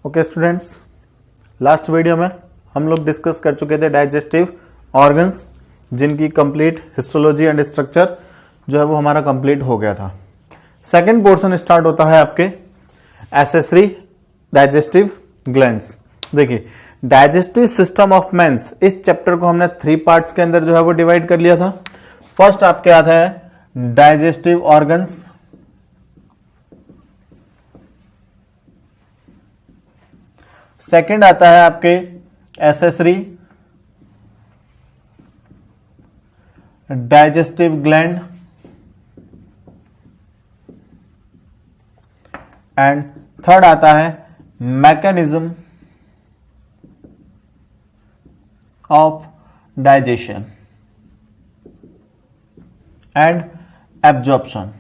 Okay students, last video में हम लोग डिस्कस कर चुके थे डाइजेस्टिव ऑर्गन्स, जिनकी कंप्लीट हिस्टोलॉजी एंड स्ट्रक्चर जो है वो हमारा कंप्लीट हो गया था। सेकंड पोर्शन स्टार्ट होता है आपके एसेसरी डाइजेस्टिव ग्लैंड्स। देखिए, डाइजेस्टिव सिस्टम ऑफ मेंस, इस चैप्टर को हमने 3 पार्ट्स के अंदर जो है वो डिवाइड कर लिया था। फर्स्ट आपके आता है डाइजेस्टिव ऑर्गन्स, सेकंड आता है आपके accessory digestive gland and third आता है mechanism of digestion and absorption.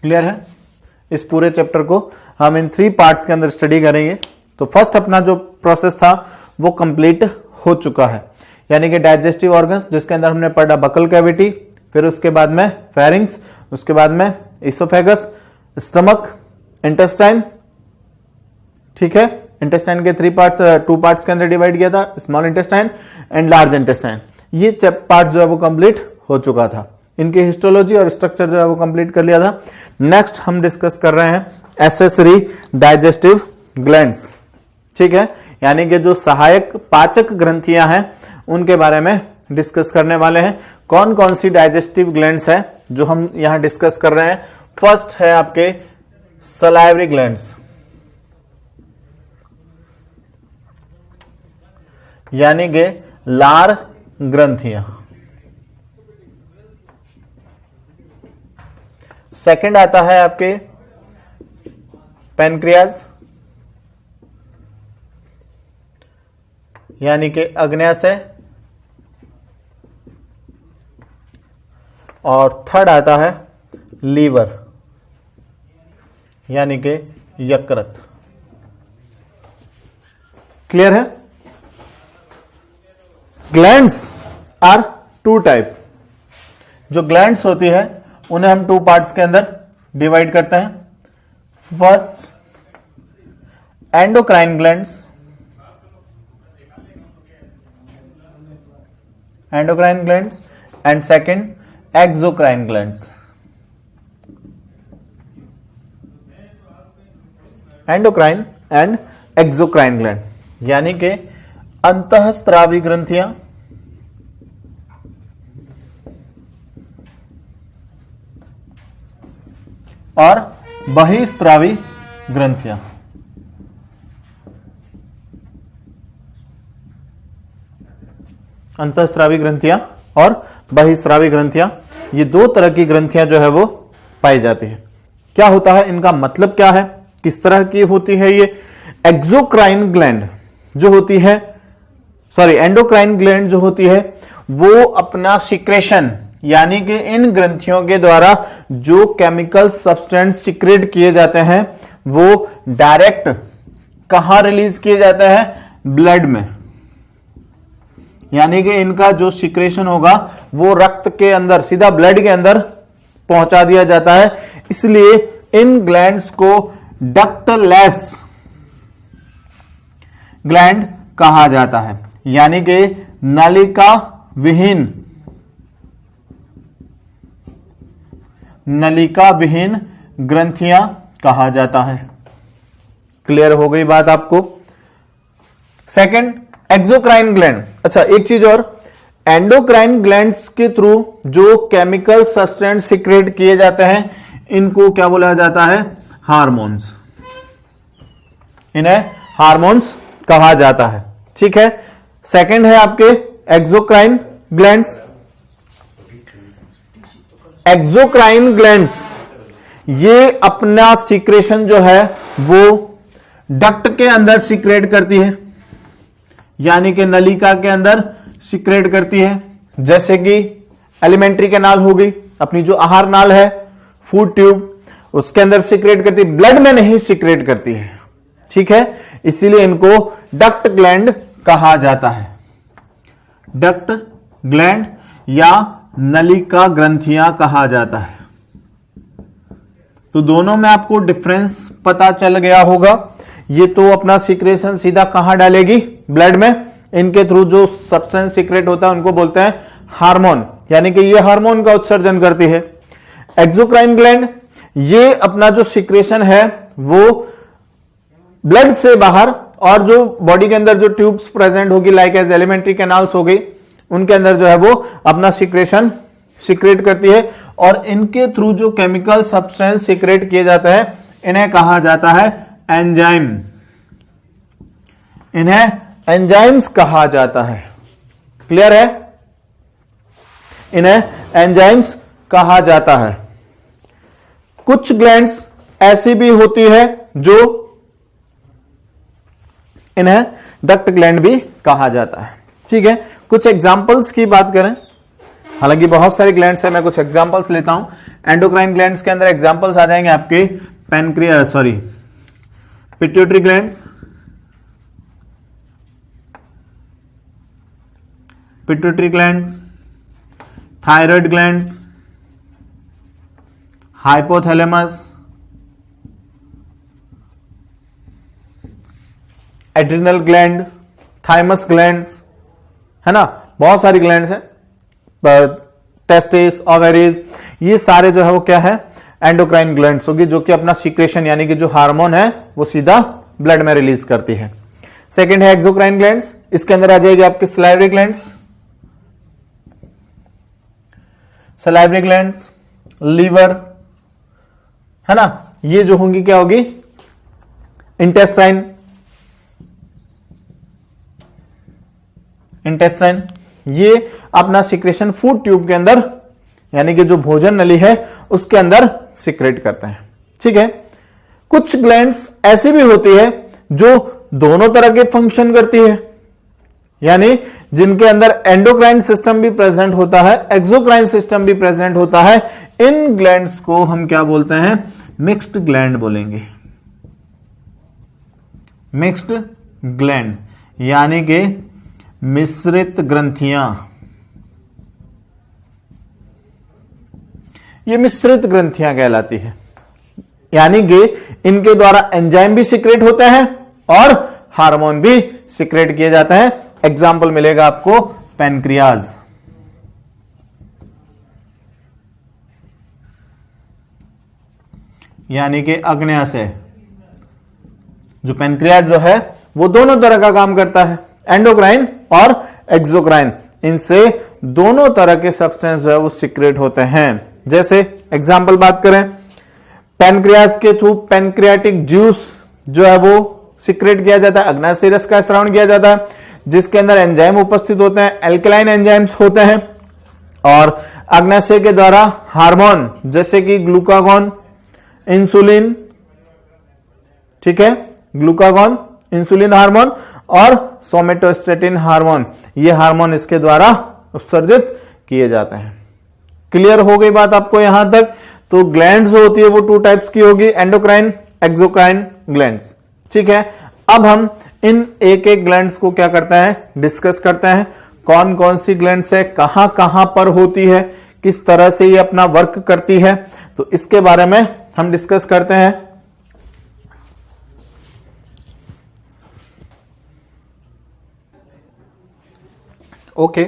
Clear है? इस पूरे चैप्टर को हम इन 3 पार्ट्स के अंदर स्टडी करेंगे। तो फर्स्ट अपना जो प्रोसेस था वो कंप्लीट हो चुका है, यानी कि डाइजेस्टिव ऑर्गन्स, जिसके अंदर हमने पढ़ा बकल कैविटी, फिर उसके बाद में फेरिंग्स, उसके बाद में इसोफेगस, स्टमक, इंटेस्टाइन। ठीक है, इंटेस्टाइन के 2 पार्ट्स के अंदर डिवाइड किया था, small intestine and large intestine. ये पार्ट जो है वो कंप्लीट हो चुका था, इनकी हिस्टोलॉजी और स्ट्रक्चर जो है वो कंप्लीट कर लिया था। नेक्स्ट हम डिस्कस कर रहे हैं एसेसरी डाइजेस्टिव ग्लैंड्स। ठीक है, यानी कि जो सहायक पाचक ग्रंथियां हैं उनके बारे में डिस्कस करने वाले हैं। कौन कौन सी डाइजेस्टिव ग्लैंड्स है जो हम यहां डिस्कस कर रहे हैं? फर्स्ट है आपके सलाइवरी ग्लैंड्स, यानी कि लार ग्रंथियां। सेकंड आता है आपके पैनक्रियाज, यानी कि अग्न्याशय, और थर्ड आता है लीवर, यानी कि यकृत। क्लियर है? Glands are 2 type. जो ग्लैंड्स होती है उन्हें हम 2 पार्ट्स के अंदर डिवाइड करते हैं। First endocrine glands, and second exocrine glands. Endocrine and exocrine gland, यानी कि अंतःस्रावी ग्रंथियां और बहिस्रावी ग्रंथियां। अंतःस्रावी ग्रंथियां और बहिस्रावी ग्रंथियां, ये 2 तरह की ग्रंथियां जो है वो पाई जाती है। क्या होता है, इनका मतलब क्या है, किस तरह की होती है ये? एक्सोक्राइन ग्लैंड जो होती है, एंडोक्राइन ग्लैंड जो होती है, वो अपना सिक्रेशन, यानी कि इन ग्रंथियों के द्वारा जो केमिकल सब्सटेंस सिक्रेट किए जाते हैं वो डायरेक्ट कहां रिलीज किए जाते हैं? ब्लड में। यानी कि इनका जो सिक्रेशन होगा वो रक्त के अंदर, सीधा ब्लड के अंदर पहुंचा दिया जाता है। इसलिए इन ग्लैंड्स को डक्टलेस ग्लैंड कहा जाता है, यानी कि नलिका विहीन ग्रंथियां कहा जाता है। क्लियर हो गई बात आपको? Second exocrine gland. अच्छा, एक चीज और, एंडोक्राइन ग्लैंड्स के थ्रू जो केमिकल सब्सटेंस सिक्रेट किए जाते हैं इनको क्या बोला जाता है? हार्मोन्स। इन्हें हार्मोन्स कहा जाता है। ठीक है, सेकंड है आपके एक्सोक्राइन ग्लैंड्स। एक्सोक्राइन ग्लैंड्स ये अपना सीक्रेशन जो है वो डक्ट के अंदर सीक्रेट करती है, यानी कि नलिका के अंदर सीक्रेट करती है। जैसे कि एलिमेंट्री कैनाल हो गई, अपनी जो आहार नाल है, फूड ट्यूब, उसके अंदर सीक्रेट करती है, ब्लड में नहीं सीक्रेट करती है। ठीक है, इसीलिए इनको डक्ट ग्लैंड कहा जाता है। डक्ट ग्लैंड या नलिका ग्रंथियां कहा जाता है। तो दोनों में आपको डिफरेंस पता चल गया होगा। ये तो अपना सीक्रेशन सीधा कहां डालेगी, ब्लड में। इनके थ्रू जो सब्सटेंस सीक्रेट होता है उनको बोलते हैं हार्मोन, यानी कि ये हार्मोन का उत्सर्जन करती है। एक्सोक्राइन ग्लैंड, ये अपना जो सीक्रेशन है वो ब्लड से बाहर और जो बॉडी के अंदर जो ट्यूब्स प्रेजेंट होगी लाइक एज एलिमेंट्री कैनाल्स हो गई, उनके अंदर जो है वो अपना सीक्रेशन सीक्रेट करती है। और इनके थ्रू जो केमिकल सब्सटेंस सीक्रेट किए जाते हैं इन्हें कहा जाता है एंजाइम। इन्हें एंजाइम्स कहा जाता है। क्लियर है? इन्हें एंजाइम्स कहा जाता है। कुछ ग्लैंड्स ऐसी भी होती है जो इन्हें डक्ट ग्लैंड भी कहा जाता है। ठीक है, कुछ एग्जांपल्स की बात करें, हालांकि बहुत सारे ग्लैंड्स हैं, मैं कुछ एग्जांपल्स लेता हूं। एंडोक्राइन ग्लैंड्स के अंदर एग्जांपल्स आ जाएंगे आपके pituitary glands, pituitary glands, thyroid glands, hypothalamus, adrenal gland, thymus glands, है ना, बहुत सारी ग्लैंड्स हैं, टेस्टिस, ओवरीज, ये सारे जो है वो क्या है, एंडोक्राइन ग्लैंड्स होगी, जो कि अपना सीक्रेशन यानी कि जो हार्मोन है वो सीधा ब्लड में रिलीज करती है। सेकंड है एक्सोक्राइन ग्लैंड्स, इसके अंदर आ जाएगी आपके salivary glands, salivary glands, liver, है ना, ये जो होंगी क्या होगी, इंटेस्टाइन, इंटेस्टाइन, ये अपना सीक्रेशन फूड ट्यूब के अंदर यानी कि जो भोजन नली है उसके अंदर सीक्रेट करते हैं। ठीक है, कुछ ग्लैंड्स ऐसी भी होती है जो दोनों तरह के फंक्शन करती है, यानी जिनके अंदर एंडोक्राइन सिस्टम भी प्रेजेंट होता है, एक्सोक्राइन सिस्टम भी प्रेजेंट होता है। इन ग्लैंड्स को हम क्या बोलते हैं, मिक्स्ड ग्लैंड बोलेंगे। मिक्स्ड ग्लैंड यानी कि मिश्रित ग्रंथियां, ये मिश्रित ग्रंथियां कहलाती है, यानी कि इनके द्वारा एंजाइम भी सीक्रेट होते हैं और हार्मोन भी सीक्रेट किए जाते हैं। एग्जाम्पल मिलेगा आपको पैनक्रियाज, यानी कि अग्न्याशय। जो पैनक्रियाज जो है वो दोनों तरह का काम करता है, एंडोक्राइन और एक्सोक्राइन, इनसे दोनों तरह के सब्सटेंस जो है वो सीक्रेट होते हैं। जैसे एग्जाम्पल बात करें, पैनक्रियाज के थ्रू पैनक्रियाटिक जूस जो है वो सीक्रेट किया जाता है, अग्न्याशय रस का स्रावन किया जाता है, जिसके अंदर एंजाइम उपस्थित होते हैं, एल्कलाइन एंजाइम्स होते हैं। और अग्न्याशय के द्वारा हार्मोन जैसे कि ग्लूकागॉन, इंसुलिन, ठीक है, ग्लूकागॉन, इंसुलिन हार्मोन और सोमेटोस्टेटिन हार्मोन, ये हार्मोन इसके द्वारा उत्सर्जित किए जाते हैं। क्लियर हो गई बात आपको यहां तक? तो ग्लैंड्स होती है वो टू टाइप्स की होगी, एंडोक्राइन, एक्सोक्राइन ग्लैंड्स। ठीक है, अब हम इन एक एक ग्लैंड्स को क्या करते हैं, डिस्कस करते हैं। कौन कौन सी ग्लैंड्स है, कहां कहां पर होती है, किस तरह से ये अपना वर्क करती है, तो इसके बारे में हम डिस्कस करते हैं। ओके,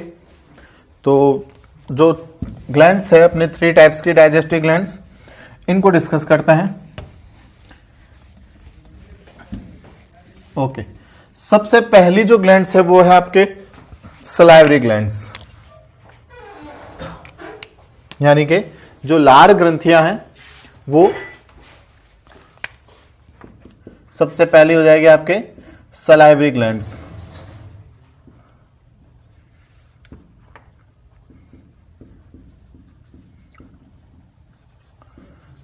तो जो ग्लैंड्स है अपने 3 टाइप्स की डाइजेस्टिव ग्लैंड्स, इनको डिस्कस करते हैं। ओके, सबसे पहली जो ग्लैंड्स है वो है आपके सलाइवरी ग्लैंड्स, यानी कि जो लार ग्रंथियां हैं वो सबसे पहली हो जाएगी आपके सलाइवरी ग्लैंड्स।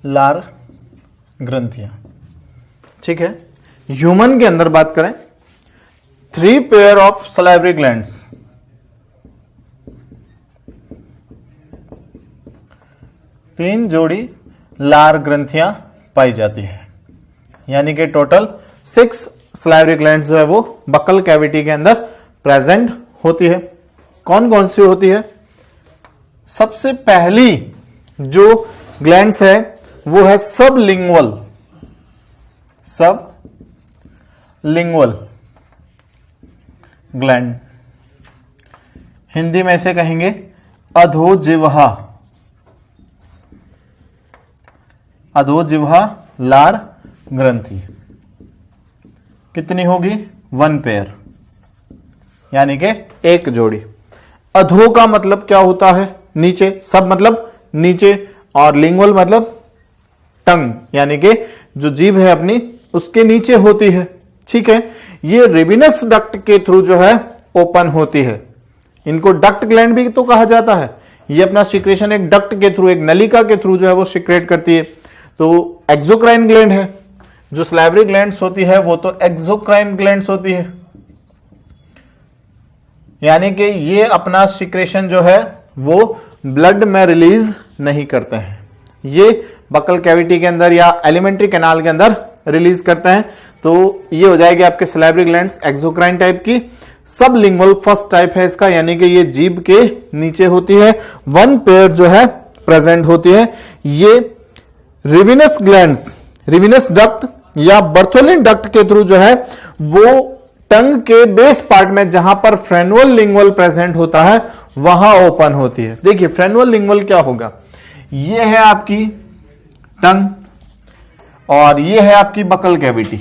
लार ग्रंथियां, ठीक है। ह्यूमन के अंदर बात करें, 3 पेयर ऑफ सलाइवरी ग्लैंड्स, तीन जोड़ी लार ग्रंथियां पाई जाती है, यानी कि टोटल 6 सलाइवरी ग्लैंड्स जो है वो बकल कैविटी के अंदर प्रेजेंट होती है। कौन कौन सी होती है? सबसे पहली जो ग्लैंड्स है वो है सबलिंगुअल, सबलिंगुअल ग्लैंड। हिंदी में इसे कहेंगे अधोजिह्वा, अधोजिह्वा लार ग्रंथि। कितनी होगी? 1 पेयर, यानी कि एक जोड़ी। अधो का मतलब क्या होता है? नीचे, सब मतलब नीचे, और लिंगुअल मतलब टंग, यानी कि जो जीभ है अपनी उसके नीचे होती है। ठीक है, ये रेविनस डक्ट के थ्रू जो है ओपन होती है। इनको डक्ट ग्लैंड भी तो कहा जाता है। ये अपना सिक्रेशन एक डक्ट के थ्रू, एक नलिका के थ्रू जो है वो सिक्रेट करती है। तो एक्सोक्राइन ग्लैंड है। जो सलाइवरी ग्लैंड्स होती है वो तो एक्सोक्राइन ग्लैंड्स होती है, यानी कि ये अपना सिक्रेशन जो है वो ब्लड में रिलीज नहीं करते हैं, ये बकल कैविटी के अंदर या एलिमेंट्री कैनाल के अंदर रिलीज करते हैं। तो ये हो जाएगी आपके सलाइवरी ग्लैंड्स एक्सोक्राइन टाइप की। सबलिंगुअल फर्स्ट टाइप है इसका, यानी कि ये जीभ के नीचे होती है, 1 पेयर जो है प्रेजेंट होती है। ये रेविनस ग्लैंड्स, रेविनस डक्ट या बर्थोलिन डक्ट के थ्रू जो है वो टंग के बेस पार्ट में, जहां पर फ्रेनुअल लिंगुअल प्रेजेंट होता है, वहां ओपन होती है। देखिए फ्रेनुअल लिंगुअल क्या होगा? ये है आपकी टंग और ये है आपकी बकल कैविटी।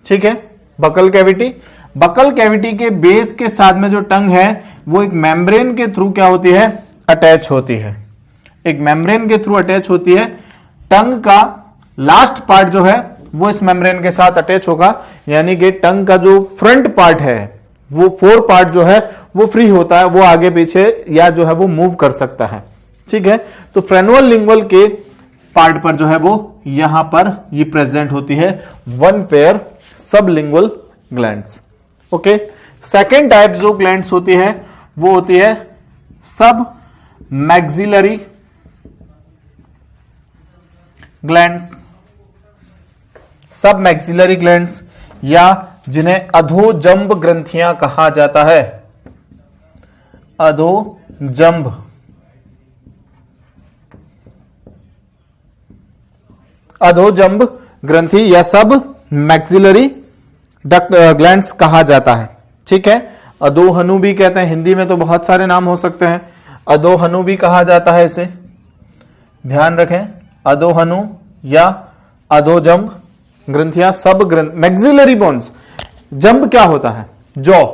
ठीक है, बकल कैविटी, बकल कैविटी के बेस के साथ में जो टंग है वो एक मेम्ब्रेन के थ्रू क्या होती है? अटैच होती है, एक मेम्ब्रेन के थ्रू अटैच होती है। टंग का लास्ट पार्ट जो है वो इस मेम्ब्रेन के साथ अटैच होगा, यानी कि टंग का जो फ्रंट पार्ट है वो 4 पार्ट जो है वो फ्री होता है, वो आगे पीछे या जो है वो मूव कर सकता है। ठीक है, तो फ्रेनुअल लिंगुअल के पार्ट पर जो है वो यहां पर ये प्रेजेंट होती है 1 pair sublingual glands. Okay, second type जो ग्लैंड्स होती है वो होती है सब मैक्सिलरी ग्लैंड्स, सब मैक्सिलरी ग्लैंड्स, या जिन्हें अधोजंब ग्रंथियां कहा जाता है। अधोजंब, अधोजंब ग्रंथि या सब मैक्सिलरी डक्ट ग्लैंड्स कहा जाता है। ठीक है, अधोहनु भी कहते हैं, हिंदी में तो बहुत सारे नाम हो सकते हैं। अधोहनु भी कहा जाता है इसे, ध्यान रखें, अधोहनु या अधोजंब ग्रंथियां, सब ग्रंथ, मैक्सिलरी बोन्स। जंब क्या होता है? जॉ,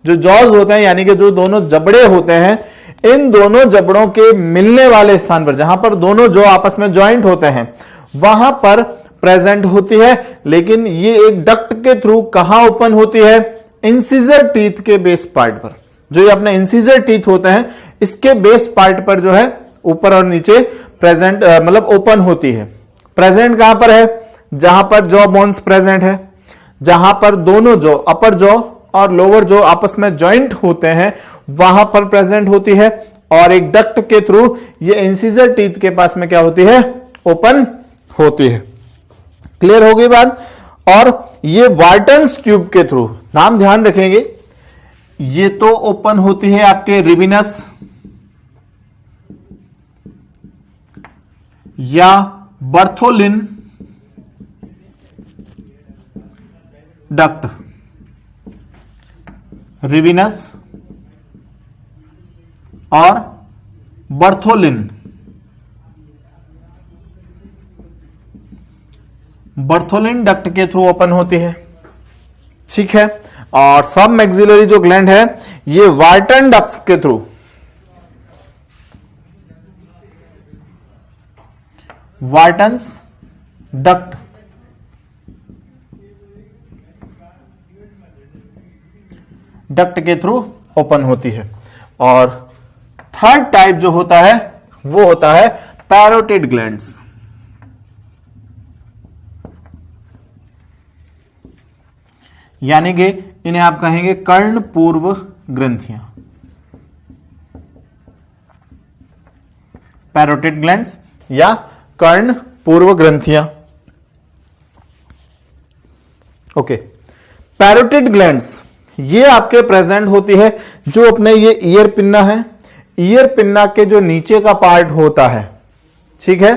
जो जॉज होते हैं, यानी कि जो दोनों जबड़े होते हैं, इन दोनों जबड़ों के मिलने वाले स्थान पर, जहां पर दोनों जॉ आपस में ज्वाइंट होते हैं, वहां पर प्रेजेंट होती है। लेकिन ये एक डक्ट के थ्रू कहां ओपन होती है? इंसिजर टीथ के बेस पार्ट पर। जो ये अपने इंसिजर टीथ होते हैं इसके बेस पार्ट पर जो है ऊपर और नीचे प्रेजेंट मतलब ओपन होती है। प्रेजेंट कहां पर है? जहां पर जॉ बोन्स प्रेजेंट है, जहां पर दोनों जॉ, अपर जॉ और लोअर जॉ आपस में ज्वाइंट होते हैं, वहां पर प्रेजेंट होती है। और एक डक्ट के थ्रू ये इंसिजर टीथ के पास में क्या होती है? ओपन होती है। क्लियर हो गई बात? और ये वार्टन्स ट्यूब के थ्रू, नाम ध्यान रखेंगे, ये तो ओपन होती है आपके रिविनस या बर्थोलिन डक्ट, रिविनस और बर्थोलिन, बर्थोलिन डक्ट के थ्रू ओपन होती है। ठीक है, और सब मैक्सिलरी जो ग्लैंड है ये वार्टन डक्ट के थ्रू, वार्टन्स डक्ट के थ्रू ओपन होती है। और थर्ड टाइप जो होता है वो होता है पैरोटिड ग्लैंड्स, यानी कि इन्हें आप कहेंगे कर्ण पूर्व ग्रंथियां, पैरोटिड ग्लैंड्स या कर्ण पूर्व ग्रंथियां। ओके, पैरोटिड ग्लैंड्स ये आपके प्रेजेंट होती है जो अपने ये ईयर पिन्ना है, ईयर पिन्ना के जो नीचे का पार्ट होता है, ठीक है,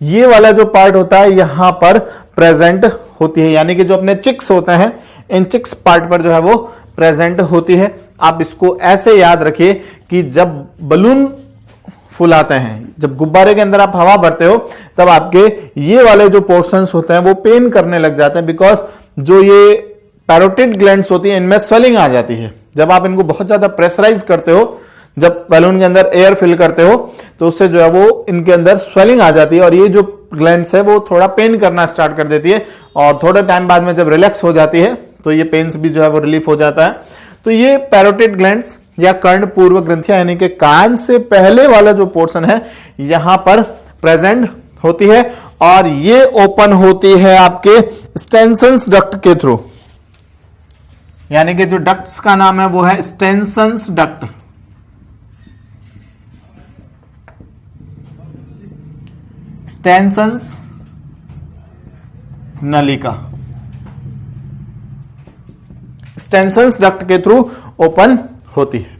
ये वाला जो पार्ट होता है यहां पर प्रेजेंट होती है, यानी कि जो अपने चिक्स होते हैं इन चिक्स पार्ट पर जो है वो प्रेजेंट होती है। आप इसको ऐसे याद रखिए कि जब बलून फुलाते हैं, जब गुब्बारे के अंदर आप हवा भरते हो, तब आपके ये वाले जो पोर्शंस होते हैं वो पेन करने लग जाते हैं, बिकॉज जो ये पैरोटिड ग्लैंड्स होती हैं इनमें स्वेलिंग आ जाती है। जब आप इनको बहुत ज्यादा प्रेशराइज करते हो, जब बैलून के अंदर एयर फिल करते हो, तो उससे जो है वो इनके अंदर स्वेलिंग आ जाती है और ये जो ग्लैंड्स है वो थोड़ा पेन करना स्टार्ट कर देती है, और थोड़े टाइम बाद में जब रिलैक्स हो जाती है तो ये पेन्स भी जो है वो रिलीफ हो जाता है। तो ये पैरोटिड ग्लैंड्स या कर्ण पूर्व ग्रंथियां, यानी कि कान से पहले वाला जो पोर्शन है यहां पर प्रेजेंट होती है, और ये ओपन होती है आपके स्टेनसन्स डक्ट के थ्रू, यानी कि जो डक्ट्स का नाम है वो है स्टेनसन्स डक्ट। स्टेनसन्स नलिका, स्टेनसन्स डक्ट के थ्रू ओपन होती है।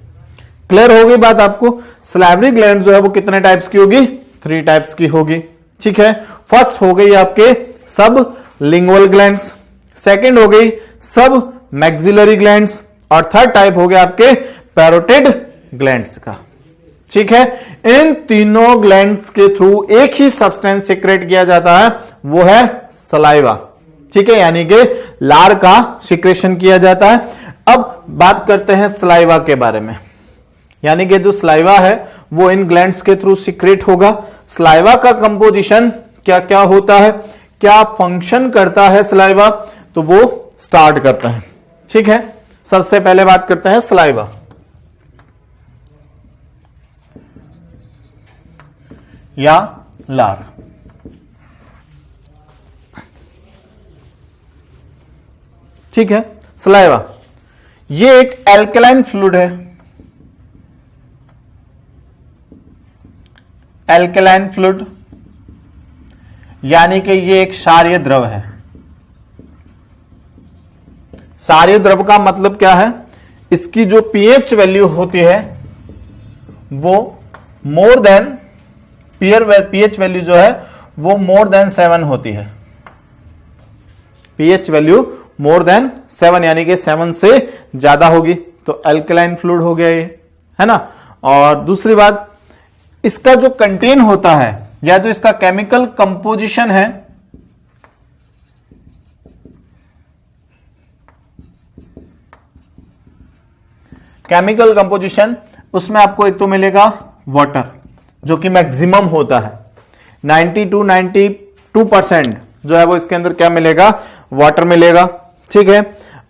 क्लियर हो गई बात आपको? सलाइवरी ग्लैंड जो है वो कितने टाइप्स की होगी? 3 टाइप्स की होगी। ठीक है, फर्स्ट हो गई आपके सब लिंगुअल ग्लैंड्स, सेकंड हो गई सब मैक्सिलरी ग्लैंड्स, और थर्ड टाइप हो गया आपके पैरोटिड ग्लैंड्स का। ठीक है, इन तीनों ग्लैंड्स के थ्रू एक ही सब्सटेंस सिक्रेट किया जाता है, वो है सलाइवा। ठीक है, यानी कि लार का सिक्रेशन किया जाता है। अब बात करते हैं सलाइवा के बारे में, यानी कि जो सलाइवा है वो इन ग्लैंड्स के थ्रू सिक्रेट होगा। सलाइवा का कंपोजिशन क्या क्या होता है, क्या फंक्शन करता है सलाइवा, तो वो स्टार्ट करते हैं। ठीक है, सबसे पहले बात करते हैं सलाइवा। या लार। ठीक है, सलाइवा ये एक एल्कलाइन फ्लूइड है। एल्कलाइन फ्लूइड यानी कि ये एक क्षारीय द्रव है। क्षारीय द्रव का मतलब क्या है? इसकी जो पीएच वैल्यू होती है वो मोर देन पीएच वैल्यू जो है वो मोर देन 7 होती है। पीएच वैल्यू मोर देन 7 यानी कि 7 से ज्यादा होगी, तो एल्कलाइन फ्लूइड हो गया ये, है ना। और दूसरी बात, इसका जो कंटेन होता है या जो इसका केमिकल कंपोजिशन है, केमिकल कंपोजिशन उसमें आपको एक तो मिलेगा वाटर, जो कि मैक्सिमम होता है 90 to 92% जो है वो इसके अंदर क्या मिलेगा? वाटर मिलेगा। ठीक है,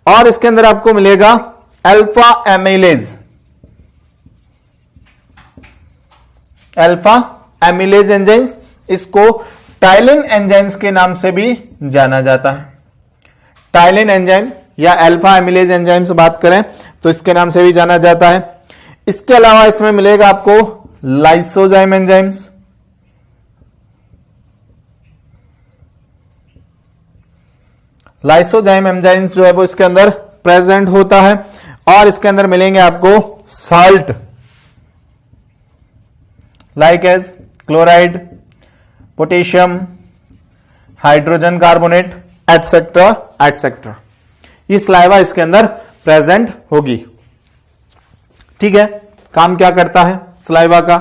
और इसके अंदर आपको मिलेगा alpha amylase. Alpha amylase enzymes, इसको टाइलिन एंजाइम्स के नाम से भी जाना जाता है। टाइलिन एंजाइम या अल्फा एमिलेज एंजाइम से बात करें तो इसके नाम से भी जाना जाता है। इसके अलावा इसमें मिलेगा आपको लाइसोजाइम एंजाइम्स। लाइसोजाइम एंजाइम्स जो है वो इसके अंदर प्रेजेंट होता है, और इसके अंदर मिलेंगे आपको salt like as chloride, potassium, hydrogen carbonate etcetera etcetera. ये सलाइवा इसके अंदर प्रेजेंट होगी। ठीक है, काम क्या करता है सलाइवा का?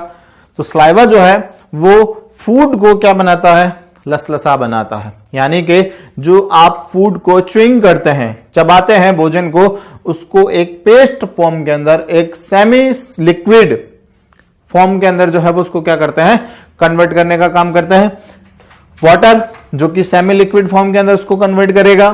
तो सलाइवा जो है वो फूड को क्या बनाता है? लसलसा बनाता है, यानी कि जो आप फूड को च्युइंग करते हैं, चबाते हैं भोजन को, उसको एक पेस्ट फॉर्म के अंदर, एक सेमी लिक्विड फॉर्म के अंदर जो है वो उसको क्या करते हैं? कन्वर्ट करने का काम करते हैं। वाटर जो कि सेमी लिक्विड फॉर्म के अंदर उसको कन्वर्ट करेगा।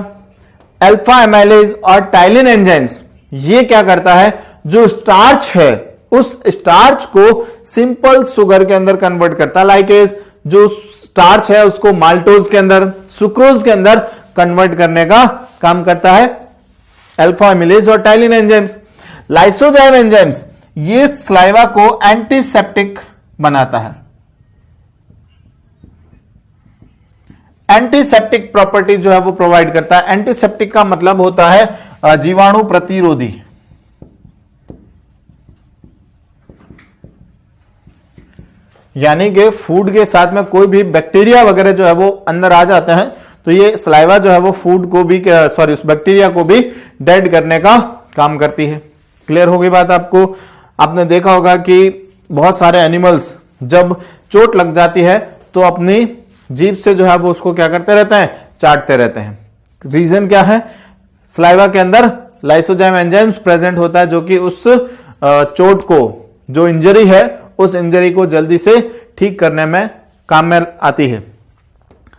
अल्फा एमाइलेज और टाइलिन एंजाइम्स ये क्या करता है? जो स्टार्च है उस स्टार्च को सिंपल शुगर के अंदर कन्वर्ट करता है। लाइक एज जो स्टार्च है उसको माल्टोज के अंदर, सुक्रोज के अंदर कन्वर्ट करने का काम करता है अल्फा एमिलेज और टाइलिन एंजाइम्स। लाइसोजाइम एंजाइम्स ये सलाइवा को एंटीसेप्टिक बनाता है। एंटीसेप्टिक प्रॉपर्टी जो है वो प्रोवाइड करता है। एंटीसेप्टिक का मतलब होता है जीवाणु प्रतिरोधी। यानी कि फूड के साथ में कोई भी बैक्टीरिया वगैरह जो है वो अंदर आ जाते हैं, तो ये सलाइवा जो है वो फूड को भी उस बैक्टीरिया को भी डेड करने का काम करती है। क्लियर हो गई बात आपको? आपने देखा होगा कि बहुत सारे एनिमल्स जब चोट लग जाती है तो अपनी जीभ से जो है वो उसको क्या करते रहते हैं, चाटते रहते हैं। रीजन क्या है? सलाइवा के अंदर लाइसोजाइम एंजाइम्स प्रेजेंट होता है जो कि उस चोट को, जो इंजरी है, उस इंजरी को जल्दी से ठीक करने में काम में आती है।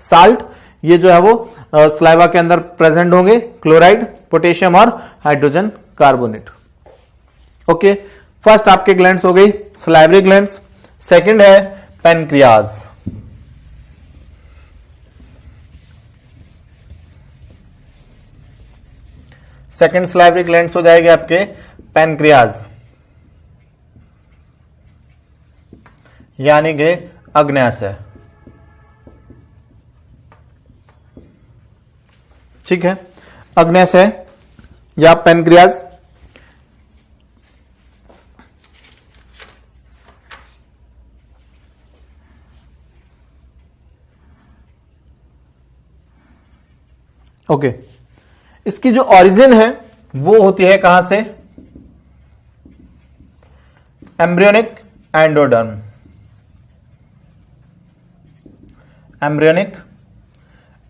साल्ट, ये जो है वो सलाइवा के अंदर प्रेजेंट होंगे, क्लोराइड, पोटेशियम और हाइड्रोजन कार्बोनेट। ओके, फर्स्ट आपके ग्लैंड्स हो गई सलाइवरी ग्लैंड्स। सेकंड है पैनक्रियाज। सेकंड सलाइवरी ग्लैंड्स हो जाएंगे आपके पैनक्रियाज, यानी कि अग्न्याशय। ठीक है, अग्न्याशय या पैनक्रियाज। ओके, इसकी जो ओरिजिन है वो होती है कहां से? Embryonic endoderm. एम्ब्रियोनिक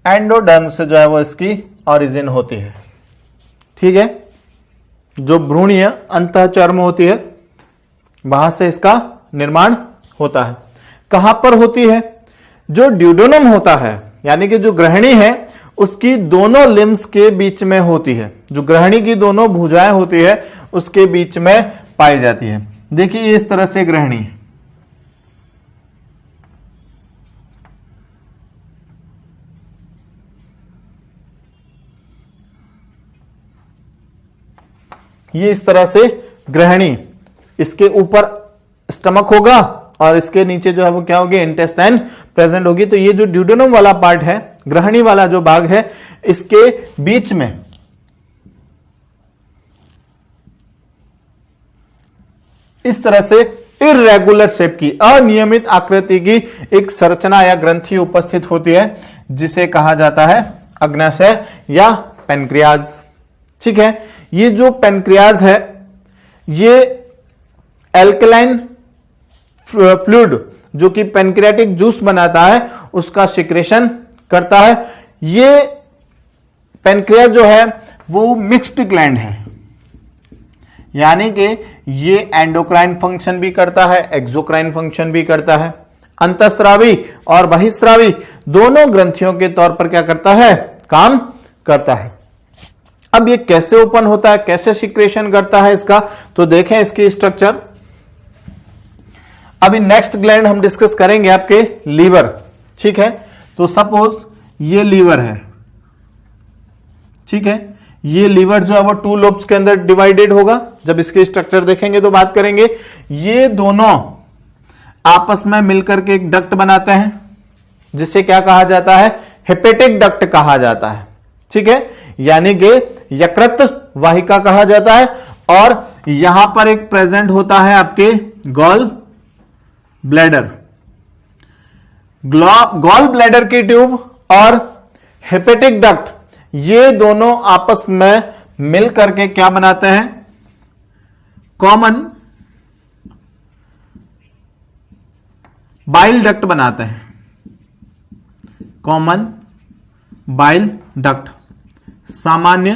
एंडोडर्म से जो है वो इसकी ओरिजिन होती है। ठीक है, जो भ्रूणीय अंतःचर्म होती है वहां से इसका निर्माण होता है। कहां पर होती है? जो ड्यूडेनम होता है, यानी कि जो ग्रहणी है, उसकी दोनों लिम्स के बीच में होती है। जो ग्रहणी की दोनों भुजाएं होती है उसके बीच में पाई जाती है। देखिए इस तरह से ग्रहणी, ये इस तरह से ग्रहणी, इसके ऊपर स्टमक होगा और इसके नीचे जो है वो क्या होगी? इंटेस्टाइन प्रेजेंट होगी। तो ये जो ड्यूडेनम वाला पार्ट है, ग्रहणी वाला जो भाग है, इसके बीच में इस तरह से इर्रेगुलर शेप की, अनियमित आकृति की एक संरचना या ग्रंथि उपस्थित होती है जिसे कहा जाता है अग्न्याशय या पैनक्रियाज। ठीक है, ये जो पैनक्रियाज है ये एल्कलाइन फ्लूइड जो कि पैनक्रियाटिक जूस बनाता है उसका सिक्रेशन करता है। ये पैनक्रियाज जो है वो मिक्स्ड ग्लैंड है, यानी कि ये एंडोक्राइन फंक्शन भी करता है, एक्सोक्राइन फंक्शन भी करता है। अंतःस्रावी और बहिस्रावी दोनों ग्रंथियों के तौर पर क्या करता है? काम करता है। अब ये कैसे ओपन होता है, कैसे सिक्रेशन करता है इसका, तो देखें इसकी स्ट्रक्चर। अभी नेक्स्ट ग्लैंड हम डिस्कस करेंगे आपके लीवर। ठीक है, तो सपोज ये लीवर है। ठीक है, ये लीवर जो है वो 2 लोब्स के अंदर डिवाइडेड होगा। जब इसके स्ट्रक्चर देखेंगे तो बात करेंगे। ये दोनों आपस में मिलकर के एक डक्ट बनाते हैं जिसे क्या कहा जाता है? हेपेटिक डक्ट कहा जाता है। ठीक है, यानी कि यकृत वाहिका कहा जाता है। और यहां पर एक प्रेजेंट होता है आपके गॉल ब्लैडर। गॉल ब्लैडर की ट्यूब और हेपेटिक डक्ट, ये दोनों आपस में मिल करके क्या बनाते हैं? कॉमन बाइल डक्ट बनाते हैं। कॉमन बाइल डक्ट, सामान्य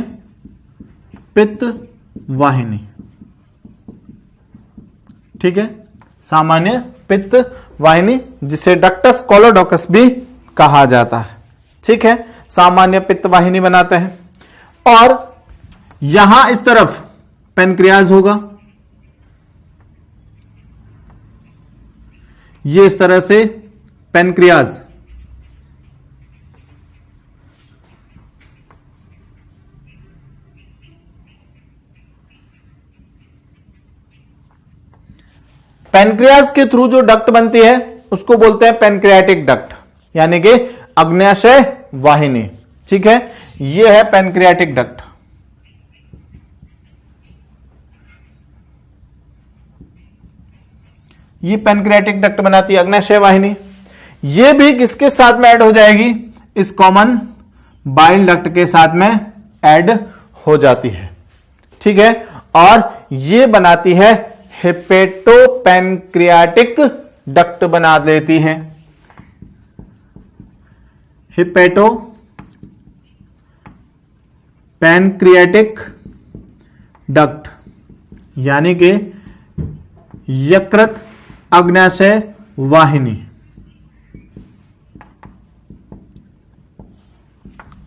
पित्त वाहिनी। ठीक है, सामान्य पित्त वाहिनी, जिसे डक्टस कोलोडोकस भी कहा जाता है। ठीक है, सामान्य पित्त वाहिनी बनाते हैं। और यहां इस तरफ पैनक्रियाज होगा, ये इस तरह से पैनक्रियाज। पैनक्रियाज के थ्रू जो डक्ट बनती है उसको बोलते हैं पैनक्रियाटिक डक्ट, यानी कि अग्न्याशय वाहिनी। ठीक है, यह है पैनक्रियाटिक डक्ट। ये पैनक्रियाटिक डक्ट बनाती है अग्न्याशय वाहिनी, ये भी किसके साथ में ऐड हो जाएगी, इस कॉमन बाइल डक्ट के साथ में ऐड हो जाती है। ठीक है, और ये बनाती है हेपेटोपैनक्रियाटिक डक्ट बना देती है। हेपेटोपैनक्रियाटिक डक्ट यानी कि यकृत अग्न्याशय वाहिनी।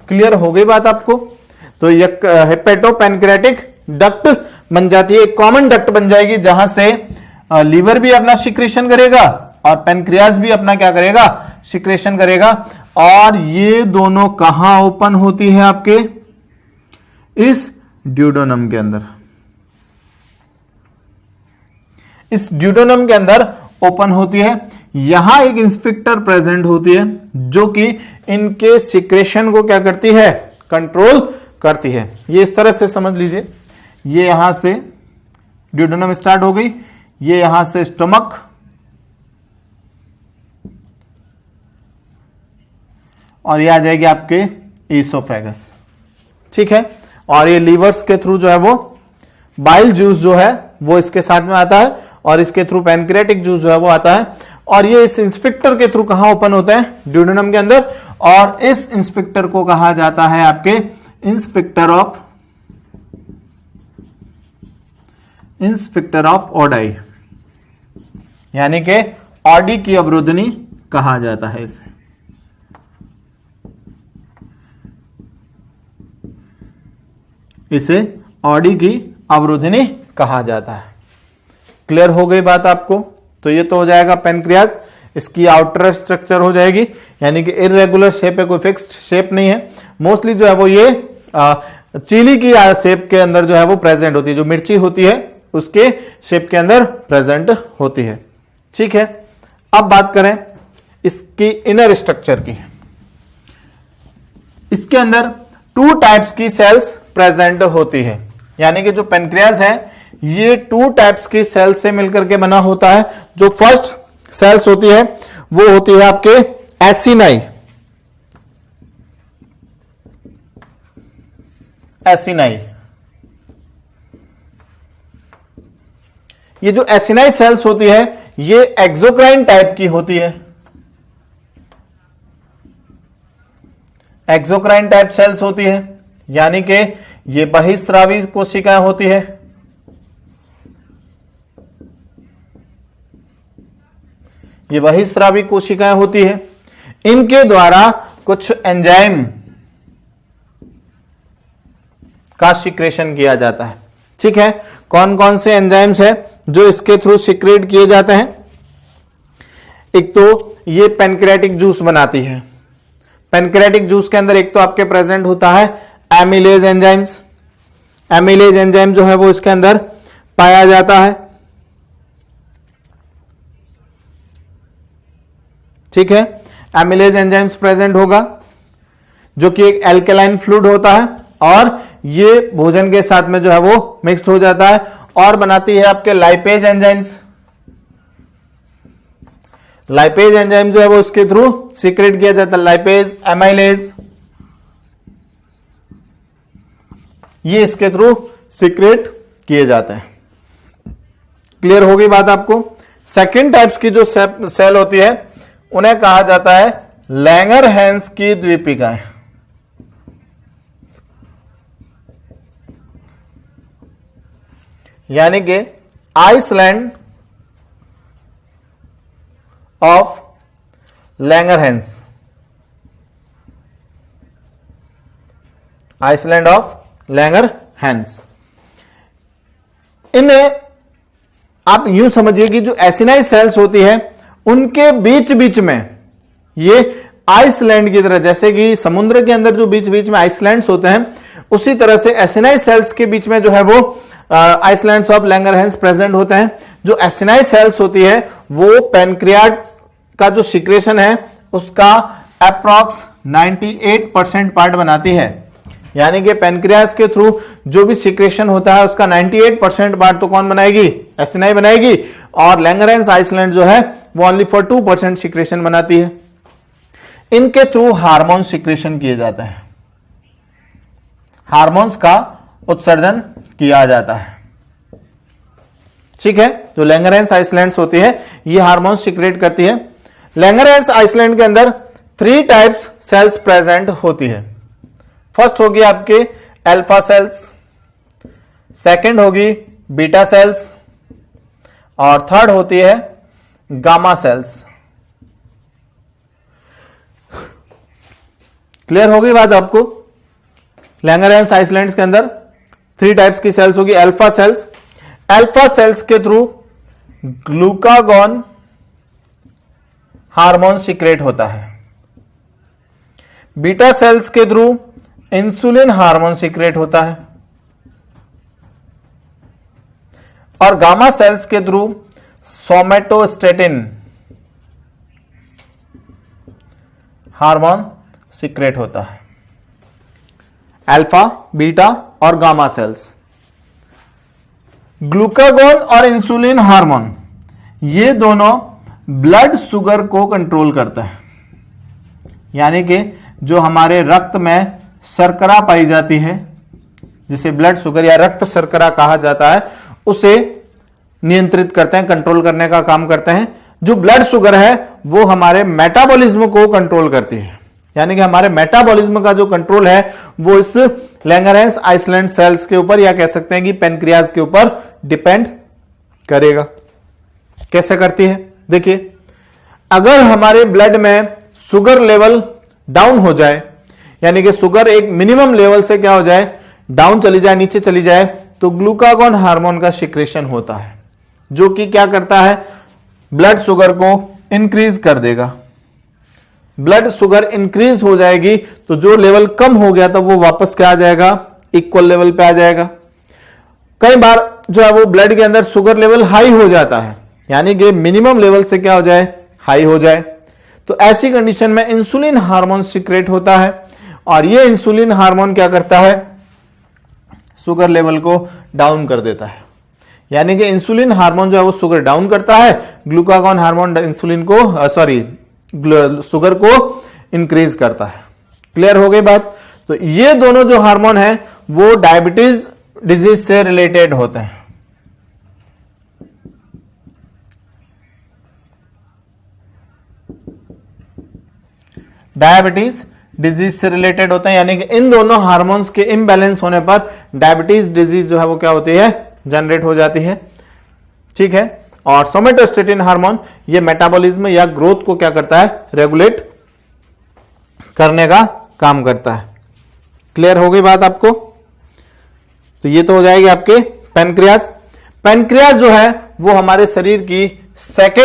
क्लियर हो गई बात आपको? तो हेपेटोपैनक्रियाटिक डक्ट बन जाती है, एक कॉमन डक्ट बन जाएगी जहां से लीवर भी अपना सिक्रेशन करेगा और पैनक्रियाज भी अपना क्या करेगा, सिक्रेशन करेगा। और ये दोनों कहां ओपन होती है आपके, इस ड्यूडेनम के अंदर, इस ड्यूडेनम के अंदर ओपन होती है। यहां एक इंस्पेक्टर प्रेजेंट होती है जो कि इनके सिक्रेशन को क्या करती है, कंट्रोल करती है। ये इस तरह से समझ लीजिए, ये यहां से ड्यूडेनम स्टार्ट हो गई, ये यहां से स्टमक, और ये आ जाएगी आपके ईसोफेगस। ठीक है, और ये लीवर्स के थ्रू जो है वो बाइल जूस जो है वो इसके साथ में आता है, और इसके थ्रू पैनक्रियाटिक जूस जो है वो आता है। और ये इस इंस्पेक्टर के थ्रू कहां ओपन होता है, ड्यूडेनम के अंदर, और इस इंस्पेक्टर को कहा जाता है आपके इंस्पेक्टर ऑफ ओडाई, यानी कि ऑडी की अवरोधनी कहा जाता है इसे। इसे ऑडी की अवरोधनी कहा जाता है। क्लियर हो गई बात आपको? तो ये तो हो जाएगा पैनक्रियाज, इसकी आउटर स्ट्रक्चर हो जाएगी, यानी कि इररेगुलर शेप है, कोई फिक्स्ड शेप नहीं है। मोस्टली जो है वो ये चिली की शेप के अंदर जो है वो प्रेजेंट होती है, जो मिर्ची होती है उसके शेप के अंदर प्रेजेंट होती है। ठीक है, अब बात करें इसकी इनर स्ट्रक्चर की। इसके अंदर 2 टाइप्स की सेल्स प्रेजेंट होती है, यानी कि जो पैनक्रियाज है ये 2 टाइप्स की सेल्स से मिलकर के बना होता है। जो फर्स्ट सेल्स होती है वो होती है आपके एसिनाई, ये जो एसिनाई सेल्स होती है ये एक्सोक्राइन टाइप की होती है, एक्सोक्राइन टाइप सेल्स होती है, यानी कि ये बहिस्रावी कोशिकाएं होती है। ये बहिस्रावी कोशिकाएं होती है, इनके द्वारा कुछ एंजाइम का सिक्रेशन किया जाता है। ठीक है, कौन कौन से एंजाइम्स है जो इसके थ्रू सिक्रेट किए जाते हैं? एक तो ये पैनक्रियाटिक जूस बनाती है, पैनक्रियाटिक जूस के अंदर एक तो आपके प्रेजेंट होता है एमिलेज एंजाइम्स, एमिलेज एंजाइम जो है वो इसके अंदर पाया जाता है। ठीक है, एमिलेज एंजाइम्स प्रेजेंट होगा जो कि एक एल्केलाइन फ्लूइड होता है, और ये भोजन के साथ में जो है वो मिक्स्ड हो जाता है और बनाती है आपके लाइपेज एंजाइम्स। लाइपेज एंजाइम जो है वो इसके थ्रू सीक्रेट किया जाता है, लाइपेज, एमाइलेज, ये इसके थ्रू सीक्रेट किए जाते हैं। क्लियर हो गई बात आपको? सेकेंड टाइप्स की जो सेल होती है उन्हें कहा जाता है लैंगरहैंस की द्वीपिकाएं। यानी कि island of Langerhans, island of Langerhans. इन्हें आप यूं समझिए कि जो एसिनाई सेल्स होती है उनके बीच बीच में ये आइसलैंड की तरह, जैसे कि समुद्र के अंदर जो बीच बीच में आइसलैंड्स होते हैं, उसी तरह से एसिनाई सेल्स के बीच में जो है वो आइसलैंड्स ऑफ लैंगरहैंस प्रेजेंट होते हैं। जो एसिनाई सेल्स होती है वो पैनक्रियाट का जो सिक्रेशन है उसका अप्रॉक्स 98% पार्ट बनाती है, यानी कि पेनक्रियाज के थ्रू जो भी सिक्रेशन होता है उसका 98% पार्ट तो कौन बनाएगी, एसिनाई बनाएगी, और लैंगरेंस आइसलैंड जो है वो ओनली फॉर 2% सिक्रेशन बनाती है। इनके थ्रू हार्मोन सिक्रेशन किए जाते हैं, हार्मोन्स का उत्सर्जन किया जाता है। ठीक है, जो लैंगरेंस आइसलैंड्स होती है ये हार्मोन सिक्रेट करती है। लैंगरेंस आइसलैंड के अंदर 3 टाइप्स सेल्स प्रेजेंट होती है। फर्स्ट होगी आपके अल्फा सेल्स, सेकंड होगी बीटा सेल्स, और थर्ड होती है गामा सेल्स। क्लियर होगी बात आपको? लैंगरेंस आइसलैंड्स के अंदर 3 टाइप्स की सेल्स होगी। अल्फा सेल्स, अल्फा सेल्स के थ्रू ग्लूकागॉन हार्मोन सिक्रेट होता है। बीटा सेल्स के थ्रू इंसुलिन हार्मोन सिक्रेट होता है, और गामा सेल्स के थ्रू सोमेटोस्टेटिन हार्मोन सिक्रेट होता है। अल्फा, बीटा और गामा सेल्स। ग्लूकागॉन और इंसुलिन हार्मोन ये दोनों ब्लड शुगर को कंट्रोल करता है, यानी कि जो हमारे रक्त में शर्करा पाई जाती है, जिसे ब्लड शुगर या रक्त शर्करा कहा जाता है, उसे नियंत्रित करते हैं, कंट्रोल करने का काम करते हैं। जो ब्लड शुगर है वो हमारे मेटाबॉलिज्म को कंट्रोल करती है, यानी कि हमारे मेटाबॉलिज्म का जो कंट्रोल है वो इस लैंगरेंस आइसलैंड सेल्स के ऊपर, या कह सकते हैं कि पेनक्रियाज के ऊपर डिपेंड करेगा। कैसे करती है? देखिए, अगर हमारे ब्लड में शुगर लेवल डाउन हो जाए, यानी कि शुगर एक मिनिमम लेवल से क्या हो जाए, डाउन चली जाए, नीचे चली जाए, तो ग्लूकागॉन हार्मोन का सिक्रेशन होता है, जो कि क्या करता है, ब्लड शुगर को इंक्रीज कर देगा। ब्लड शुगर इंक्रीज हो जाएगी तो जो लेवल कम हो गया था वो वापस क्या आ जाएगा, इक्वल लेवल पे आ जाएगा। कई बार जो है वो ब्लड के अंदर शुगर लेवल हाई हो जाता है, यानी कि मिनिमम लेवल से क्या हो जाए, हाई हो जाए। तो ऐसी कंडीशन में इंसुलिन हार्मोन सिक्रेट होता है, और ये इंसुलिन हार्मोन क्या करता है, शुगर लेवल को डाउन कर देता है। यानी कि इंसुलिन हार्मोन जो है वो शुगर डाउन करता है, ग्लूकागॉन हार्मोन इंसुलिन को शुगर को इंक्रीज करता है। क्लियर हो गई बात? तो ये दोनों जो हार्मोन है वो डायबिटीज डिजीज से रिलेटेड होते हैं। डायबिटीज डिजीज से रिलेटेड होते हैं, यानी कि इन दोनों हार्मोन्स के इम्बैलेंस होने पर डायबिटीज डिजीज जो है वो क्या होती है, जनरेट हो जाती है। ठीक है, और सोमेटोस्टेटिन हार्मोन ये मेटाबॉलिज्म या ग्रोथ को क्या करता है, रेगुलेट करने का काम करता है। क्लियर हो गई बात आपको? तो ये तो हो जाएगी आपके पेनक्रियाज। पेनक्रियाज जो है वो हमारे शरीर की सेकेंड